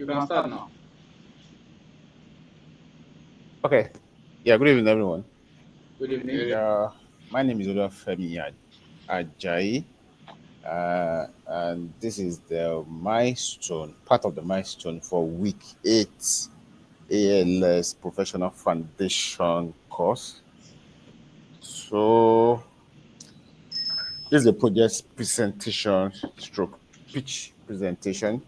You can start now. Okay. Yeah, good evening, everyone. Good evening. My name is Olafemi Ajayi, and this is the milestone, part of the milestone for week 8 ALS Professional Foundation course. So, this is a project presentation stroke pitch presentation.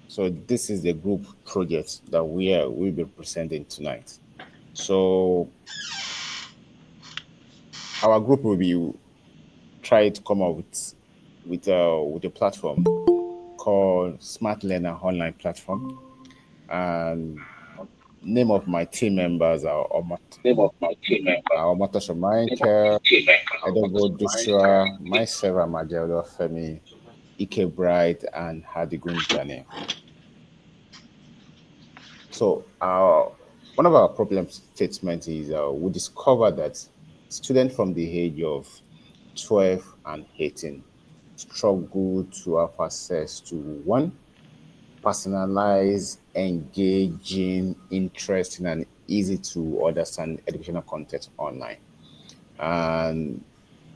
So, this is the group project that we'll be presenting tonight. So, our group will be try to come up with a platform called Smart Learner Online Platform. And name of my team members are Omotoso Michael, Edogo Joshua, myself, Amajelo Femi, Ike Bright, and Hadigun Daniel. So one of our problem statements is we discovered that students from the age of 12 and 18 struggle to have access to one, personalized, engaging, interesting, and easy to understand educational content online. And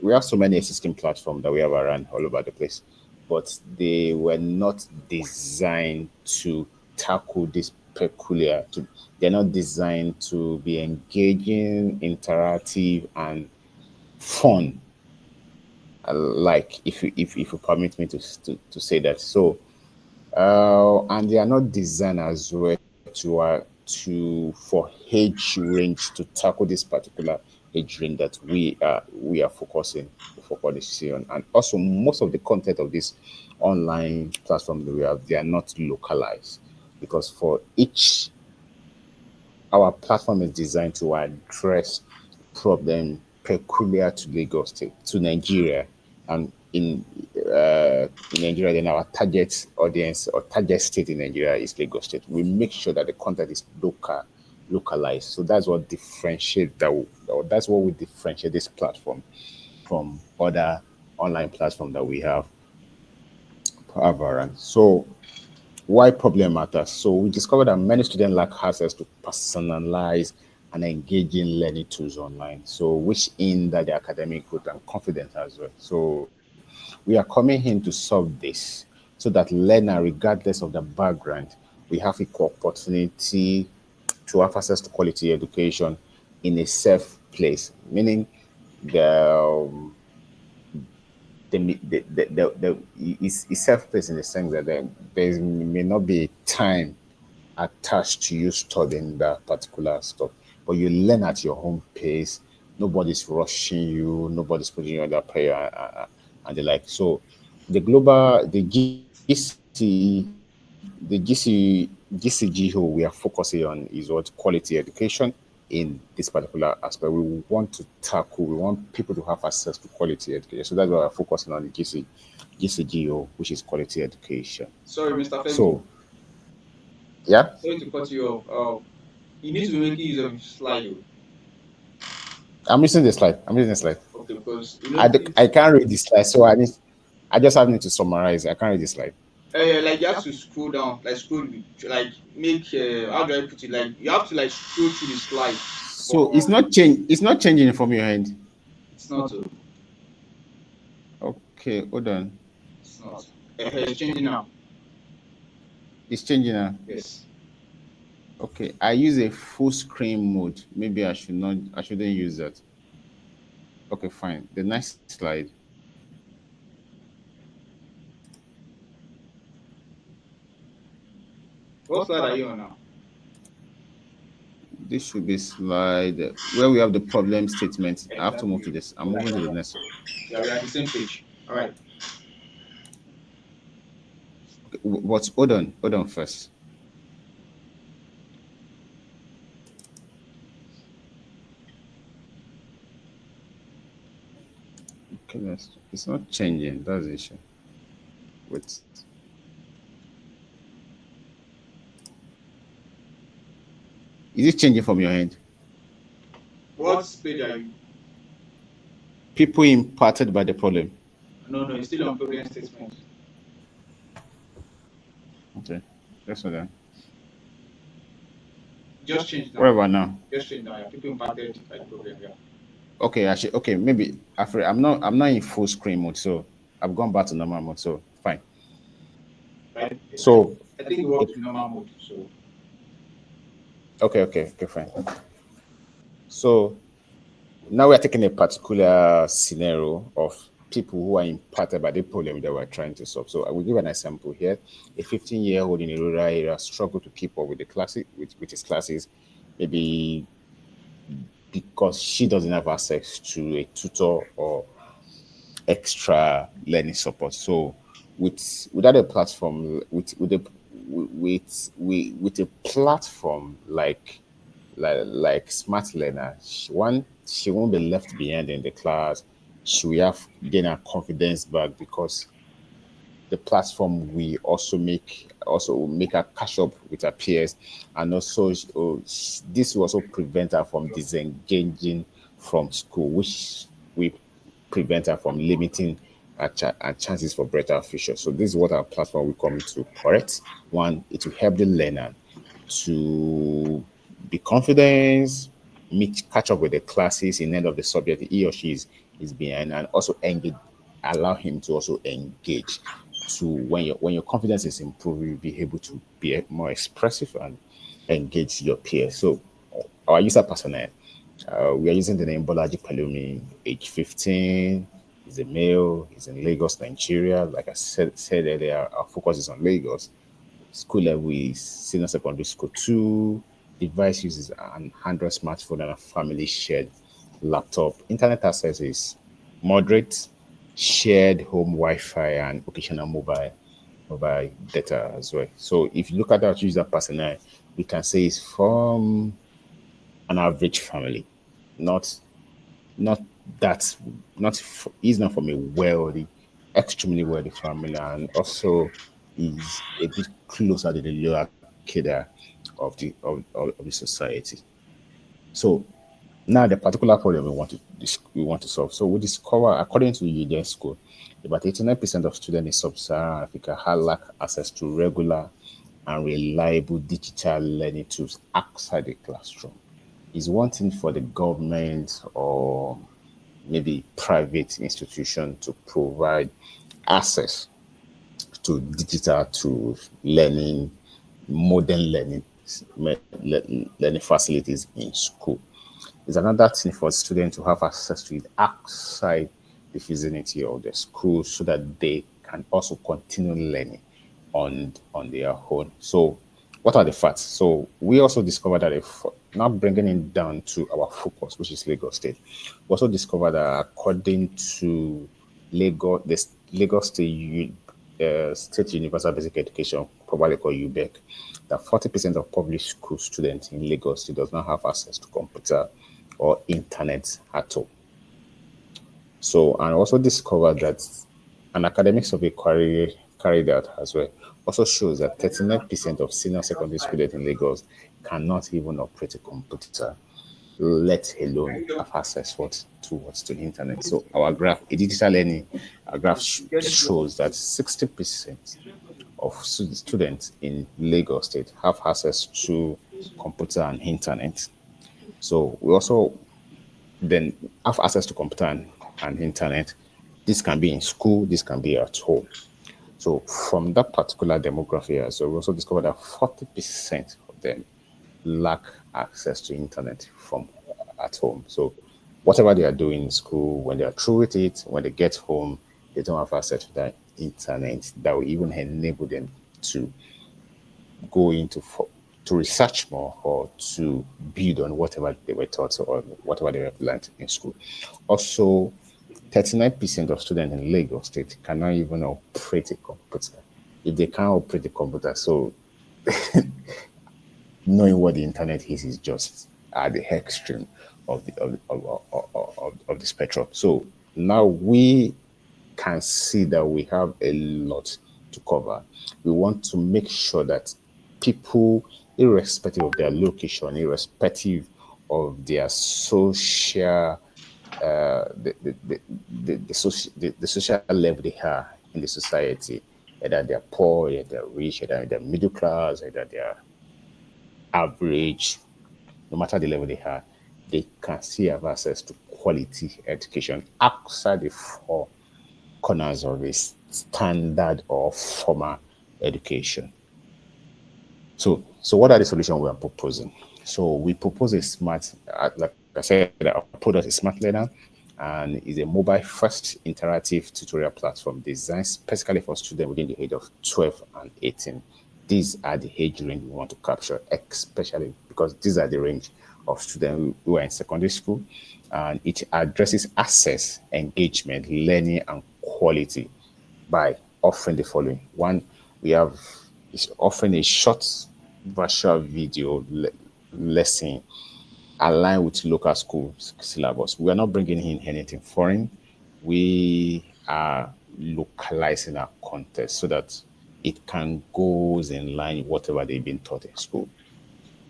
we have so many existing platforms that we have around all over the place, but they were not designed to tackle this they're not designed to be engaging, interactive, and fun. Like if you permit me to say that. So and they are not designed as well to for age range to tackle this particular age range that we are focusing on. And also most of the content of this online platform that we have, they are not localized, because for each our platform is designed to address problem peculiar to Lagos State, to Nigeria, and in Nigeria, then our target audience or target state in Nigeria is Lagos State. We make sure that the content is localized. So that's what differentiate that. Or that's what we differentiate this platform from other online platform that we have around. So why problem matters? So we discovered that many students lack access to personalized and engaging learning tools online. So which hinder the academic growth and confidence as well. So we are coming in to solve this so that learner, regardless of the background, we have equal opportunity to have access to quality education in a safe place. Meaning the it's safe place in the sense that there may not be time attached to you studying that particular stuff, but you learn at your own pace. Nobody's rushing you. Nobody's putting you under pressure, and the like. So, the GCGO we are focusing on is what quality education in this particular aspect. We want to tackle. We want people to have access to quality education. So that's why we're focusing on the GCGO, which is quality education. Sorry, Mr. Femi. So, yeah. Sorry to cut you off. You need to be making use of your slide. Oh. I'm using the slide. I'm using the slide. Okay, because you know I can't read the slide, so I just have need to summarize. I can't read the slide. like you have to scroll down, like scroll, like make how do I put it? Like you have to like scroll through the slide. So it's not change. It's not changing from your end. It's not. Okay, hold on. It's not. It's changing now. It's changing now. Yes. Okay, I use a full screen mode. Maybe I should not. I shouldn't use that. Okay, fine. The next slide. What slide are you on now? This should be slide where we have the problem statement. I have to move to this. I'm moving to the next one. Yeah, we're at the same page. All right. But hold on first. Okay, it's not changing. That's the issue. Wait. Is it changing from your end? What page are you? People impacted by the problem. No, it's still on problem statement. Okay, that's what that. Just change What now. about now? Just change now. Yeah, people impacted by the problem. Yeah. Okay, actually, okay, maybe after I'm not in full screen mode, so I've gone back to normal mode, so fine. Right. So I think it works with normal mode. So okay, fine. So now we're taking a particular scenario of people who are impacted by the problem that we're trying to solve. So I will give an example here. A 15-year-old in a rural area struggle to keep up with the classes with his classes, maybe because she doesn't have access to a tutor or extra learning support. So without a platform with a platform like Smart Learner, she won't be left behind in the class. She will have gain her confidence back because the platform we also make her catch up with her peers, and also this will also prevent her from disengaging from school, which we prevent her from limiting her chances for better future. So this is what our platform will come to correct. One, it will help the learner to be confident, meet catch up with the classes in end of the subject he or she is behind, and also engage, allow him to also engage. To when your confidence is improved, you'll be able to be more expressive and engage your peers. So our user personnel, we are using the name Bolaji Palumi, age 15. He's a male. He's in Lagos, Nigeria. Like I said earlier, our focus is on Lagos. School level is senior secondary school two. Device uses an Android smartphone and a family shared laptop. Internet access is moderate, shared home Wi-Fi and occasional mobile data as well. So if you look at our user personnel, we can say it's from an average family, not not that he's not from a wealthy, extremely wealthy family, and also is a bit closer to the lower cadre of the society. So now the particular problem we want to solve. So we discover, according to UNESCO, about 89% of students in sub-Saharan Africa lack access to regular and reliable digital learning tools outside the classroom. It's one thing for the government or maybe private institution to provide access to digital tools, learning, modern learning facilities in school. It's another thing for students to have access to it outside the vicinity of the school so that they can also continue learning on their own. So, what are the facts? So, we also discovered that if now bringing it down to our focus, which is Lagos State, we also discovered that according to Lagos State Universal Basic Education, probably called UBEC, that 40% of public school students in Lagos State does not have access to computer or internet at all. So, and also discovered that an academic survey carried out as well also shows that 39% of senior secondary students in Lagos cannot even operate a computer, let alone have access towards to the internet. So our graph, a digital learning, our graph shows that 60% of students in Lagos State have access to computer and internet. So we also then have access to computer and internet. This can be in school, this can be at home. So from that particular demography, so we also discovered that 40% of them lack access to internet from at home. So whatever they are doing in school, when they are through with it, when they get home, they don't have access to that internet that will even enable them to go into to research more or to build on whatever they were taught or whatever they have learned in school. Also, 39% of students in Lagos State cannot even operate a computer. If they can't operate a computer, so knowing what the internet is just at the extreme of the spectrum. So now we can see that we have a lot to cover. We want to make sure that people, irrespective of their location, irrespective of their social, the social level they are in the society, either they're poor, either they're rich, either they're middle class, either they're average, no matter the level they are, they can still have access to quality education outside the four corners of a standard or formal education. So what are the solutions we are proposing? So we propose a smart, like I said, our product is smart learner, and is a mobile first interactive tutorial platform designed specifically for students within the age of 12 and 18. These are the age range we want to capture, especially because these are the range of students who are in secondary school, and it addresses access, engagement, learning, and quality by offering the following. One, we have is offering a short virtual video lesson aligned with local school syllabus. We are not bringing in anything foreign. We are localizing our content so that it can goes in line with whatever they've been taught in school.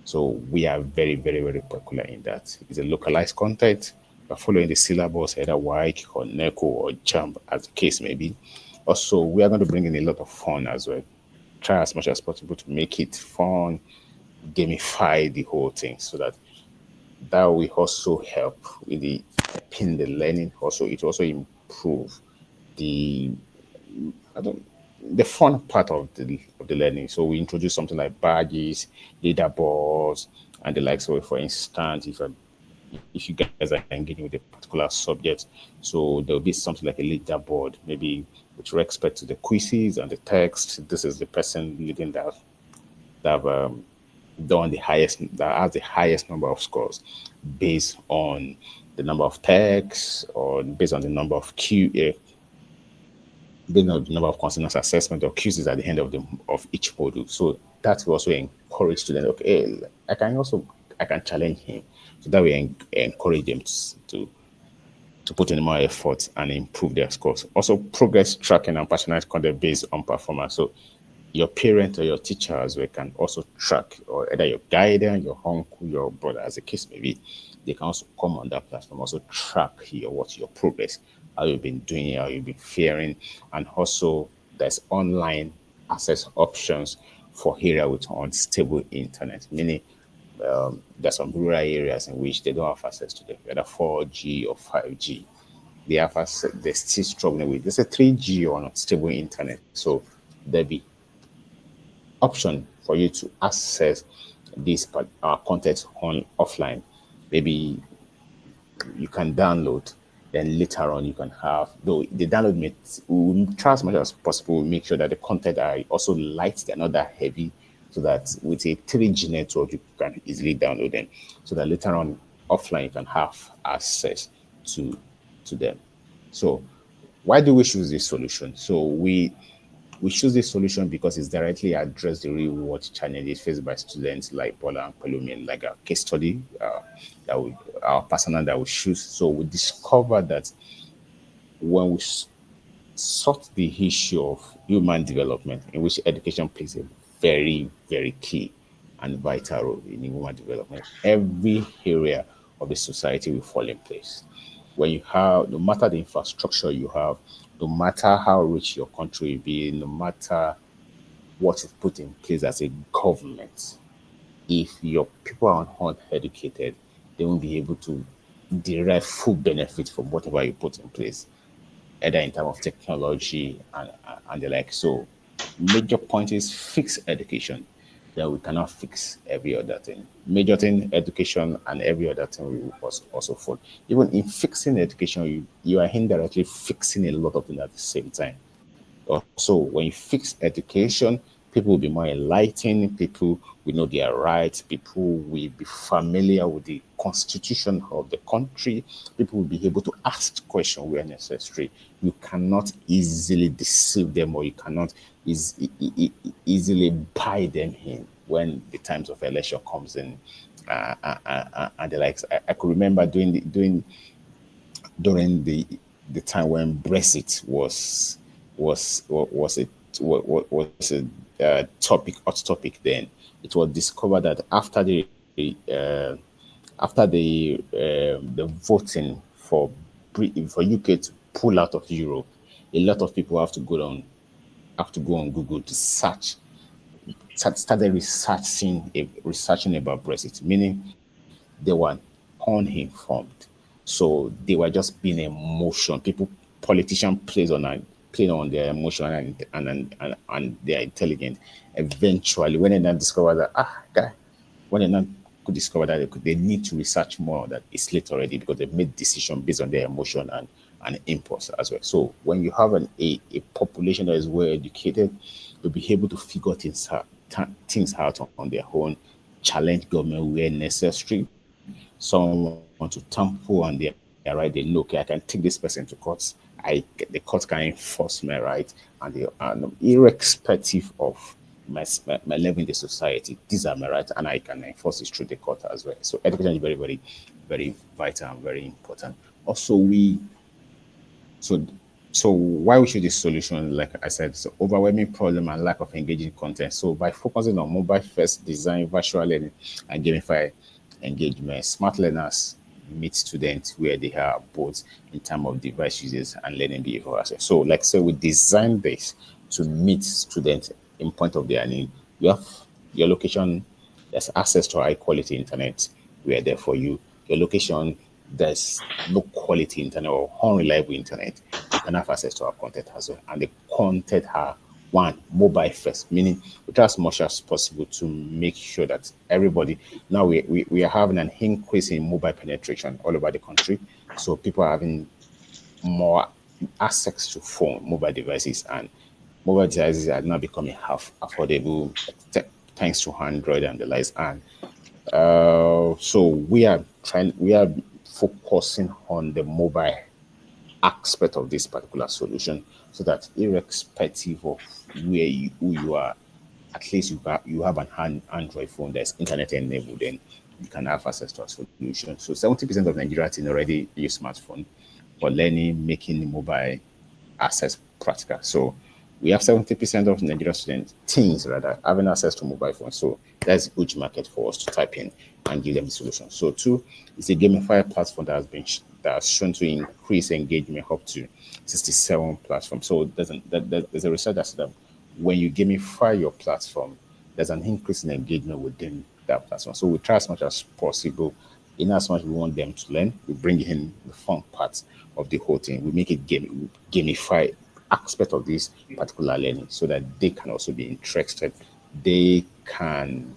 So we are very, very, very particular in that. It's a localized content. We're following the syllabus, either WIC or NECO or JAMB, as the case may be. Also, we are going to bring in a lot of fun as well. Try as much as possible to make it fun, gamify the whole thing so that will also help with the helping the learning. Also, it also improve the I don't the fun part of the learning. So we introduce something like badges, leaderboards, and the like. So for instance, if you guys are engaging with a particular subject, so there'll be something like a leaderboard, maybe with respect to the quizzes and the text. This is the person leading that have done the highest that has the highest number of scores based on the number of texts or based on the number of based on the number of consonants assessment or quizzes at the end of each module. So that will also encourage students. Okay, I can challenge him. So that we encourage them to put in more effort and improve their scores. Also, progress tracking and personalized content based on performance. So your parent or your teacher as well can also track, or either your guardian, your uncle, your brother, as the case may be. They can also come on that platform, also track your progress, how you've been doing, how you've been faring, and also there's online access options for area with unstable internet, meaning there's some rural areas in which they don't have access to the whether 4G or 5G. They have access, they're still struggling with. There's a 3G or unstable internet, so there'll be option for you to access this content on offline. Maybe you can download, then later on you can have, though the download may will try as much as possible, make sure that the content are also light, they're not that heavy, so that with a 3G network you can easily download them, so that later on offline you can have access to them. So why do we choose this solution? So we choose this solution because it's directly address the real world challenges faced by students like Bola and Palumi, like our case study, our personal that we choose. So we discovered that when we sought the issue of human development, in which education plays a very, very key and vital role in human development, every area of the society will fall in place. When you have, no matter the infrastructure you have, no matter how rich your country will be, no matter what is put in place as a government, if your people are not educated, they won't be able to derive full benefit from whatever you put in place, either in terms of technology and the like. So, major point is fix education. Then we cannot fix every other thing. Major thing, education, and every other thing we will also fall. Even in fixing education, you are indirectly fixing a lot of things at the same time. Also, when you fix education, people will be more enlightened, people will know their rights, people will be familiar with the constitution of the country, people will be able to ask questions where necessary. You cannot easily deceive them, or you cannot easily buy them in when the times of election comes in. And the likes. I could remember during the time when Brexit was a was a hot topic then. It was discovered that after the voting for for UK to pull out of Europe, a lot of people have to go on Google to search started researching about Brexit, meaning they were uninformed. So they were just being emotion. People, politician plays on a playing on their emotion and they are intelligent. Eventually, when they now discover that guy, when they now could discover that they need to research more that it's late already because they made decision based on their emotion and impulse as well. So when you have a population that is well educated, you'll be able to figure things out on their own, challenge government where necessary. Someone want to tamper on their right, they know, okay, I can take this person to court. The court can enforce my right, irrespective of my level in the society. These are my rights, and I can enforce it through the court as well. So education is very, very, very vital and very important. Also, so so why we choose this solution, like I said, so overwhelming problem and lack of engaging content. So by focusing on mobile first design, virtual learning, and gamify engagement, smart learners meet students where they are both in terms of device uses and learning behavior as well. So like so we designed this to meet students in point of their need. You have your location, there's access to high quality internet. We are there for you. Your location, there's low quality internet or unreliable internet. You can have access to our content as well. And the content are one mobile first, meaning we try as much as possible to make sure that everybody now we are having an increase in mobile penetration all over the country. So people are having more access to phone, mobile devices, and mobile devices are now becoming half affordable thanks to Android and the likes. And so we are focusing on the mobile aspect of this particular solution so that irrespective of who you are, at least you have an Android phone that's internet enabled, then you can have access to a solution. So 70% of Nigerians already use smartphone for learning, making mobile access practical. So we have 70% of Nigerian students, teens rather, having access to mobile phones. So that's a huge market for us to type in and give them the solution. So two, it's a gamified platform that has shown to increase engagement up to 67 platforms. So there's a research that said that when you gamify your platform, there's an increase in engagement within that platform. So we try as much as possible. In as much we want them to learn, we bring in the fun parts of the whole thing. We make it gamify aspect of this particular learning so that they can also be interested. They can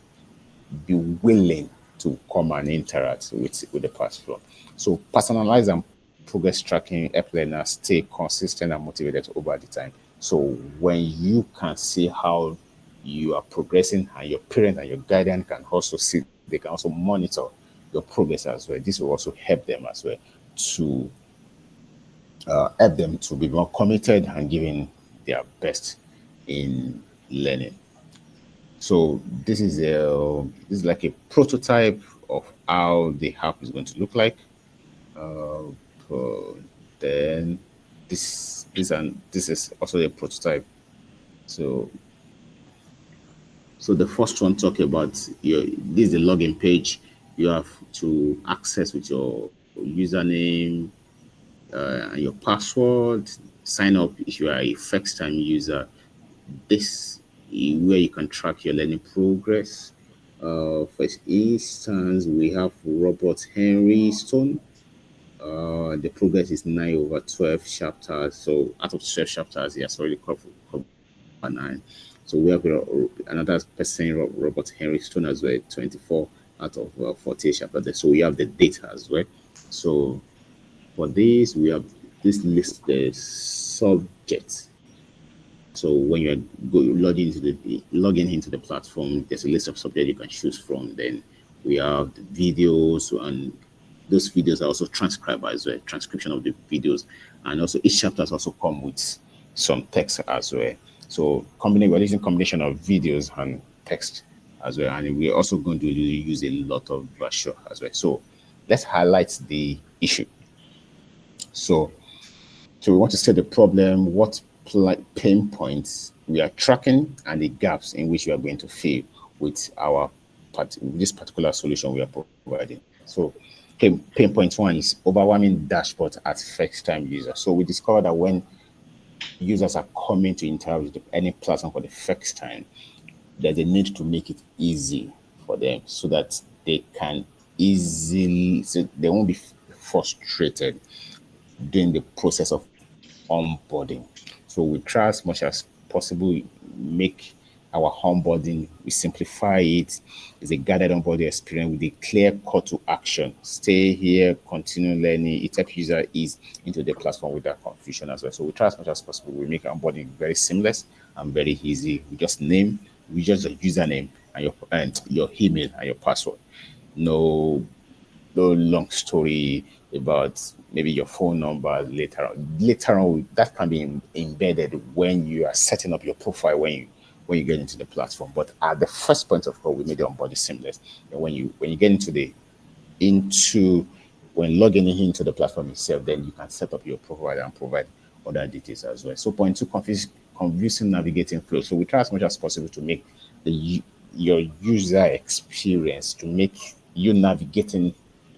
be willing to come and interact with the platform. So personalize and progress tracking help learners stay consistent and motivated over the time. So when you can see how you are progressing and your parent and your guardian can also see, they can also monitor your progress as well. This will also help them as well to help them to be more committed and giving their best in learning. So this is like a prototype of how the app is going to look like. Uh, then this is also a prototype. So the first one talk about your this is the login page. You have to access with your username and your password. Sign up if you are a first time user. This where you can track your learning progress. For instance, we have Robert Henry Stone. The progress is 9 over 12 chapters. So out of 12 chapters, he has already covered 9. So we have another person, Robert Henry Stone, as well, 24 out of 48 chapters. So we have the data as well. So for this, we have this list the subjects. So when you're logging into the platform, there's a list of subjects you can choose from. Then we have the videos, and those videos are also transcribed as well, transcription of the videos, and also each chapter has also come with some text as well. So we're using combination of videos and text as well, and we're also going to use a lot of virtual as well. So let's highlight the issue. So so we want to set the problem, what pain points we are tracking, and the gaps in which we are going to fill with this particular solution we are providing. So pain point one is overwhelming dashboard at first time user. So we discovered that when users are coming to interact with any platform for the first time, there's a need to make it easy for them so that they can easily, so they won't be frustrated during the process of onboarding. So we try as much as possible make our onboarding, we simplify it. It's a guided onboarding experience with a clear call to action. Stay here, continue learning. It helps user ease into the platform without confusion as well. So we try as much as possible. We make onboarding very seamless and very easy. We just a username and your email and your password. No long story about maybe your phone number later on. Later on, that can be embedded when you are setting up your profile when you get into the platform. But at the first point of call, we made the onboarding seamless. And when you get into when logging into the platform itself, then you can set up your profile and provide other details as well. So point two, confusing navigating flow. So we try as much as possible to make your user experience, to make you navigating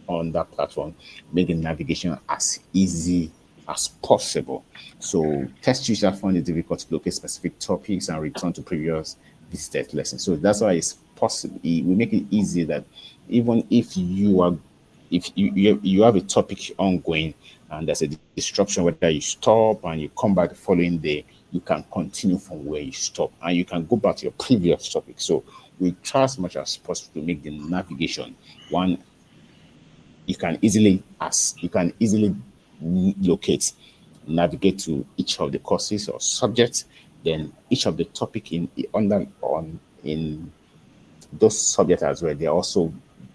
on that platform, making navigation as easy as possible. So test user found it difficult to locate specific topics and return to previous visited lessons. So that's why it's possible. We make it easy that even if you have a topic ongoing and there's a disruption, whether you stop and you come back the following day, you can continue from where you stop and you can go back to your previous topic. So we try as much as possible to make the navigation one you can easily locate, navigate to each of the courses or subjects, then each of the topic in those subjects as well. They also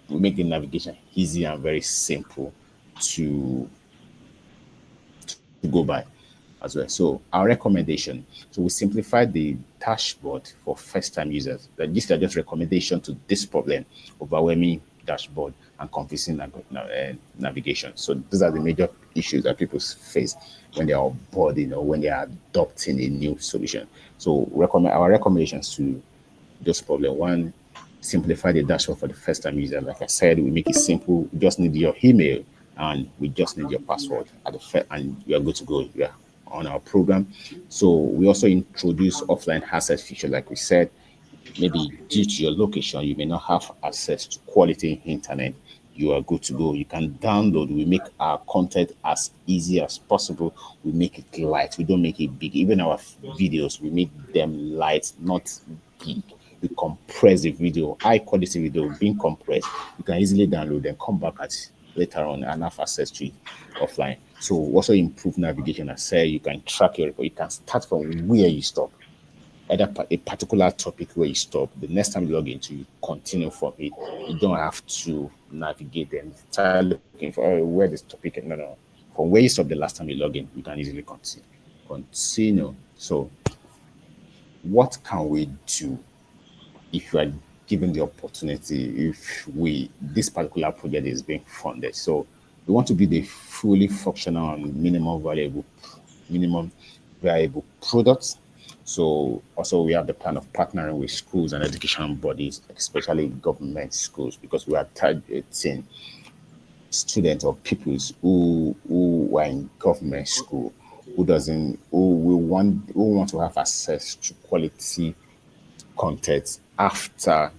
make the navigation easy and very simple to to go by as well. So our recommendation, so we simplified the dashboard for first-time users. That these are just recommendation to this problem, overwhelming dashboard and confusing navigation. So these are the major issues that people face when they are onboarding or when they are adopting a new solution. So recommend our recommendations to those problem. One, simplify the dashboard for the first time user. Like I said, we make it simple. We just need your email and we just need your password at and you are good to go. You are on our program. So we also introduce offline access feature, like we said. Maybe due to your location, you may not have access to quality internet. You are good to go. You can download. We make our content as easy as possible. We make it light. We don't make it big. Even our videos, we make them light, not big. We compress the video, high quality video being compressed. You can easily download and come back at later on and have access to it offline. So also improve navigation. I say you can track your report. You can start from where you stop, either a particular topic where you stop. The next time you log into, you continue from it. You don't have to navigate and start looking for where this topic. No, no. From where you stop the last time you log in, you can easily continue. Continue. So, what can we do if you are given the opportunity? If we this particular project is being funded, so we want to be the fully functional and minimum viable products. So also we have the plan of partnering with schools and education bodies, especially government schools, because we are targeting students or pupils who are in government school, who want to have access to quality content after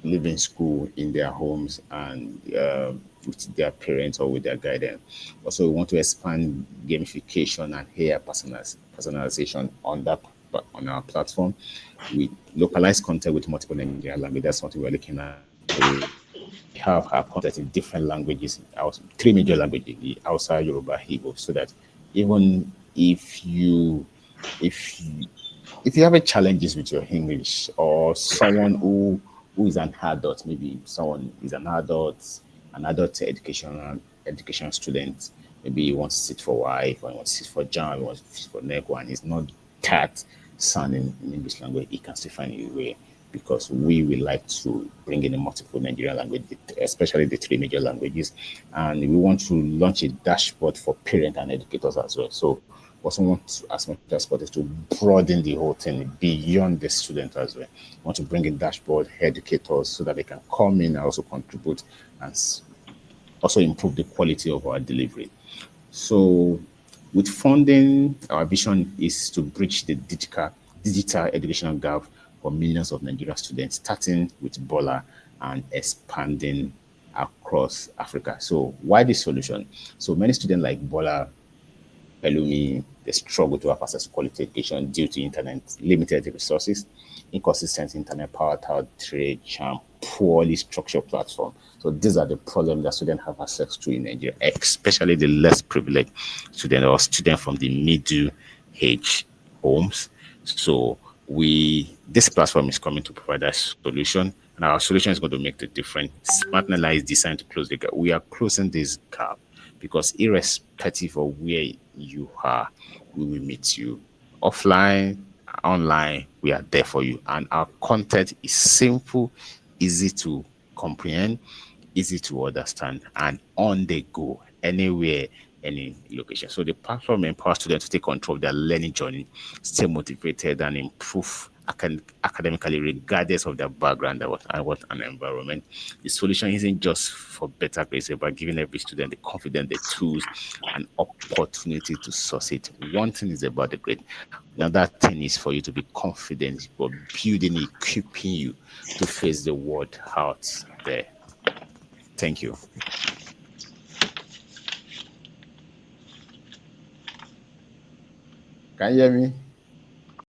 leaving school in their homes and with their parents or with their guardian. Also, we want to expand gamification and hair personalization on our platform. We localize content with multiple Nigerian language. That's something we're looking at. We have our content in different languages, three major languages, the Hausa, Yoruba, Igbo, so that even if if you have a challenges with your English or someone who is an adult, maybe someone is an adult education student, maybe he wants to sit for wife or he wants to sit for jam, he wants to sit for NECO and he's not that sounding in English language, he can still find a way because we will like to bring in a multiple Nigerian language, especially the three major languages. And we want to launch a dashboard for parents and educators as well. So also want as much as possible to broaden the whole thing beyond the student as well. We want to bring in dashboard educators so that they can come in and also contribute and also improve the quality of our delivery. So with funding, our vision is to bridge the digital educational gap for millions of Nigerian students, starting with Bola and expanding across Africa. So why this solution? So many students like Bola Pelumi, they struggle to have access to quality education due to internet limited resources, inconsistent internet power outrage, and poorly structured platform. So these are the problems that students have access to in Nigeria, especially the less privileged student or student from the middle age homes. So this platform is coming to provide a solution, and our solution is going to make the difference. Smartnella is designed to close the gap. We are closing this gap because irrespective of where you are, we will meet you offline, online. We are there for you, and our content is simple, easy to comprehend, easy to understand, and on the go, anywhere, any location. So the platform empowers students to take control of their learning journey, stay motivated, and improve academically, regardless of their background and what an environment. The solution isn't just for better grades, but giving every student the confidence, the tools, and opportunity to succeed. One thing is about the grade. Another thing is for you to be confident, but building, equipping you to face the world out there. Thank you. Can you hear me?